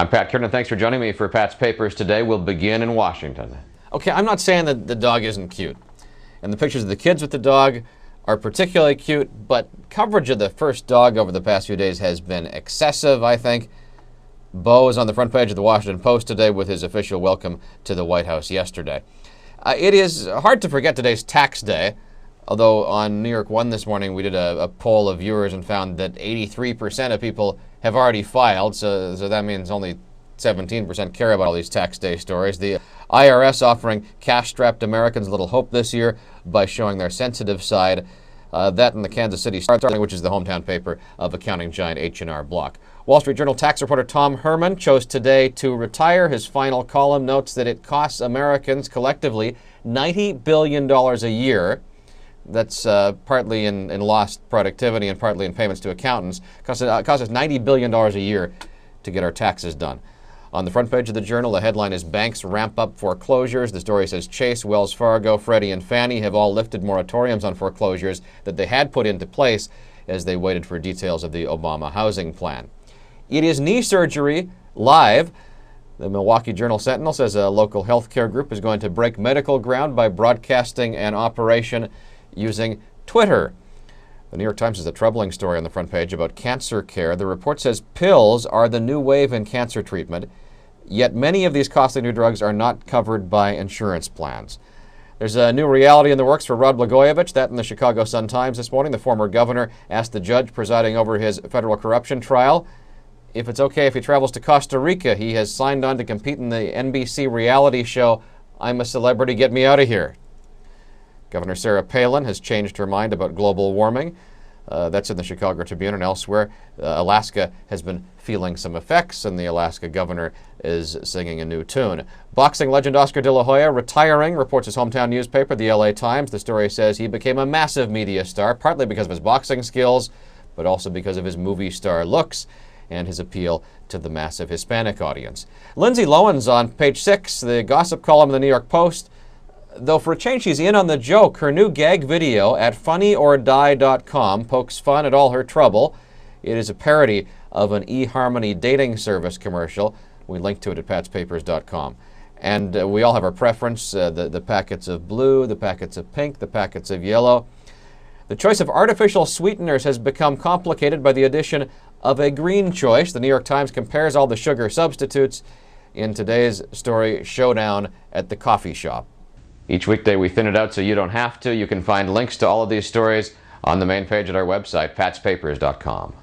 I'm Pat Kiernan. Thanks for joining me for Pat's Papers today. We'll begin in Washington. Okay, I'm not saying that the dog isn't cute. And the pictures of the kids with the dog are particularly cute, but coverage of the first dog over the past few days has been excessive, I think. Bo is on the front page of the Washington Post today with his official welcome to the White House yesterday. It is hard to forget today's tax day, although on New York One this morning we did a poll of viewers and found that 83% of people have already filed, so that means only 17% care about all these tax day stories. The IRS offering cash-strapped Americans a little hope this year by showing their sensitive side. That in the Kansas City Star, which is the hometown paper of accounting giant H&R Block. Wall Street Journal tax reporter Tom Herman chose today to retire. His final column notes that it costs Americans collectively $90 billion a year. That's partly in lost productivity and partly in payments to accountants. It costs us $90 billion a year to get our taxes done. On the front page of the Journal, the headline is Banks Ramp Up Foreclosures. The story says Chase, Wells Fargo, Freddie, and Fannie have all lifted moratoriums on foreclosures that they had put into place as they waited for details of the Obama housing plan. It is knee surgery live. The Milwaukee Journal-Sentinel says a local healthcare group is going to break medical ground by broadcasting an operation using Twitter. The New York Times has a troubling story on the front page about cancer care. The report says pills are the new wave in cancer treatment, yet many of these costly new drugs are not covered by insurance plans. There's a new reality in the works for Rod Blagojevich. That in the Chicago Sun-Times this morning. The former governor asked the judge presiding over his federal corruption trial if it's okay if he travels to Costa Rica. He has signed on to compete in the NBC reality show, I'm a Celebrity, Get Me Out of Here. Governor Sarah Palin has changed her mind about global warming. That's in the Chicago Tribune and elsewhere. Alaska has been feeling some effects, and the Alaska governor is singing a new tune. Boxing legend Oscar De La Hoya retiring, reports his hometown newspaper, the LA Times. The story says he became a massive media star, partly because of his boxing skills, but also because of his movie star looks and his appeal to the massive Hispanic audience. Lindsay Lohan's on page 6, the gossip column in the New York Post. Though for a change, she's in on the joke. Her new gag video at funnyordie.com pokes fun at all her trouble. It is a parody of an eHarmony dating service commercial. We link to it at patspapers.com. And we all have our preference, the packets of blue, the packets of pink, the packets of yellow. The choice of artificial sweeteners has become complicated by the addition of a green choice. The New York Times compares all the sugar substitutes in today's story, Showdown at the Coffee Shop. Each weekday we thin it out so you don't have to. You can find links to all of these stories on the main page at our website, patspapers.com.